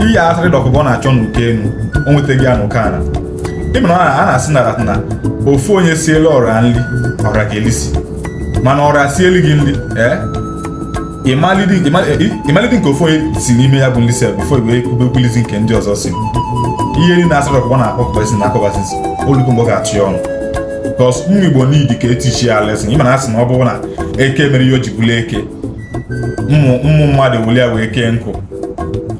iyi Asari Dokubo na-achọ n'uke enu o nwetaghị ya n'ụka ana ịmana a na-asị na ofu onye siela ọra nri ọra ga-elisi mana ọra sieli gị nri ịmalite nke ofu onye si n'ime ya bụ nri sef bifo igwe ekwubekwulizi nke ndị ọzọ si ihe niile Asari Dokubo na-akpọkọbasi na akọbasisi olugo mgbe ọ ga-achụ ya ọnụ bikos ụmụ Igbo niile ka etichi ya lesin ịmana asị na ọ bụrụ na eke mere ihe o ji bụla eke ụmụ mmadụ ewuli ya wee kee nkụ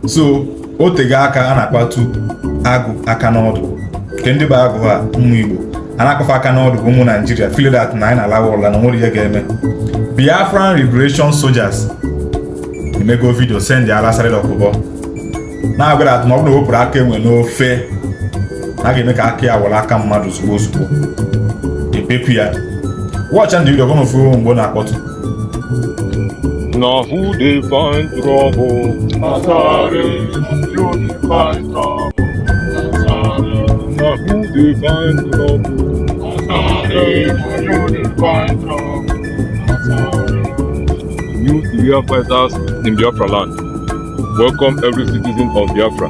so o tego aka a na-akpatu agụ aka n'ọdụ nke ndị bụ agụ ha ụmụ Igbo a na-akpafe aka n'ọdụ bụ ụmụ Naijiria feel that na anyị na-alawa ụla na nwere ihe ga-eme Biafran Liberation Soldiers emego vidio send ya Asari Dokubo na-agwara atụ na ọ bụrụ na o wepụrụ aka enwe n'ofe a ga-eme ka aka ya were aka mmadụ ozugbo ozugbo epepụ ya watch and video gonna follow mgbe na-akpọtụ Now who they find trouble? Asari, you dey find trouble. Asari, now who they find trouble? Asari, you dey find trouble. Asari. New career fighters in Biafra land. Welcome every citizen of Biafra,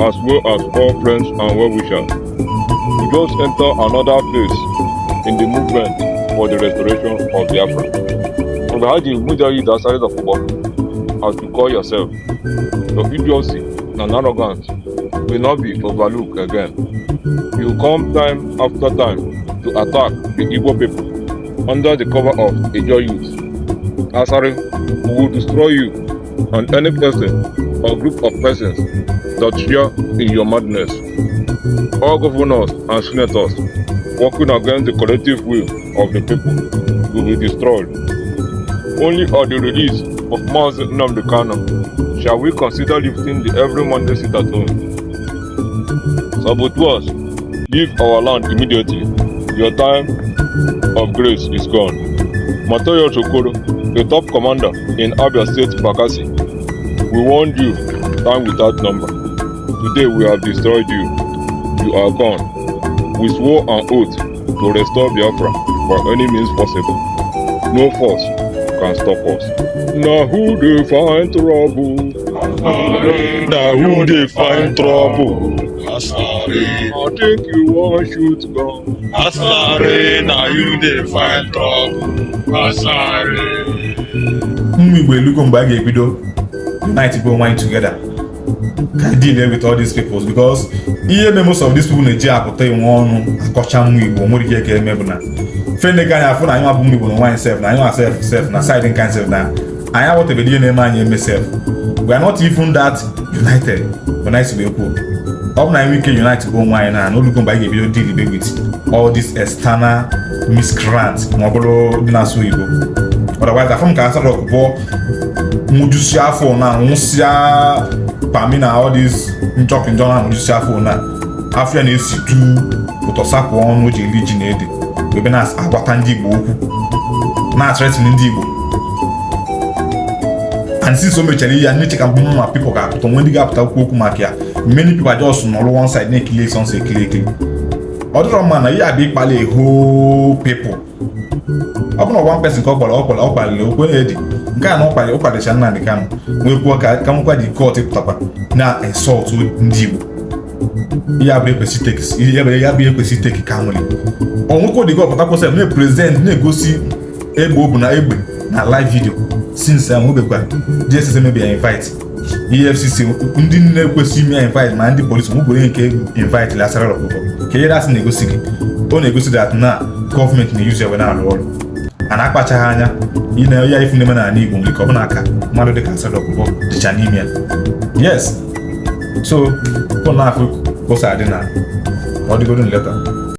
as well as all friends and well-wishers. We just enter another phase in the movement for the restoration of Biafra. From the Haji Mujahid Asari Dokubo, as you call yourself, your idiocy and arrogance will not be overlooked again. You come time after time to attack the Igbo people under the cover of Ijo youth. Asari will destroy you and any person or group of persons that share in your madness. All governors and senators working against the collective will of the people will be destroyed. Only at the release of Mazi Nnamdi Kanu shall we consider lifting the every Monday sit at home. Saboteurs, leave our land immediately. Your time of grace is gone. Matoyo Chokoro, the top commander in Abia State Bakassi, we warned you time without number. Today we have destroyed you. You are gone. We swore an oath to restore Biafra by any means possible. No force can stop us. Now who they find trouble? Asari. Now who they find trouble? Asari. I think you want shoot gun. Asari. Now you they find trouble. Asari. ụmụ Igbo elugo mgbe a ga-ebido unite go mind together can deal with all these people because ihe me most of these people na-eji apụta inwe ọnụ akọcha ụmụ Igbo nwere ihe ga-eme bụ na fenega anyị afụ na anyị abụ ụmụ Igbo na nwaanyị sef na anyị nwa sef na side nke sef na anyị awọtebedi ihe na-eme anyị eme sef we are not even that united when I say ekwu ọ bụ na anyị ike unite go nwaanyị na olugo mgbe anyị ga-ebido deal with all this external miscreant ma ọ bụrụ dị na-asụ Igbo otherwise afọ m ka Asari Dokubo nwụjusi afọ na nwụsịa pami na all this nchọkụ njọ na nwụjusi afọ na afọ ya na-esi du ụtọsapụ ọnụ o ji eri ji na ede ebe na-agwata ndị Igbo okwu na-atretin ndị Igbo and since o mechara ihe ya nneche ka mgbe ma people ga-apụta nwe ndị ga-apụta okwu maka ya many people are just nọrọ one side na-ekili sọnsọ ekili ọ dịrọ mma na ihe abịa ịkpali eho people ọ bụ na one person ka ọ kpaliri okwu edi nke a na ọkpalicha Nnamdi Kanu wee kwuo ka nwekwa dị court pụtakwa na insult ndị Igbo ya bụ ekwesị teki ka nwere onwekwa dị gọpụtakwa sef na prezident na-egosi egbe o bụ na egbe na live video since nwebekwa DSS maybe invite EFCC ndị na-ekwesị ime invite ma ndị polisi nwebere nke invite la Asari Dokubo ka ihe dasị na-egosi gị ọ na-egosi that na gọọmenti na-eyuzi ewe na-alụ ọrụ a na-akpachaghị anya ị na ya ifu na-eme n'ala Igbo nwere ka ọ bụ na aka mmadụ dịka Asari Dokubo dịcha n'ime ya yes so pụ na afọ kposa adị na ọ dịgodo nleta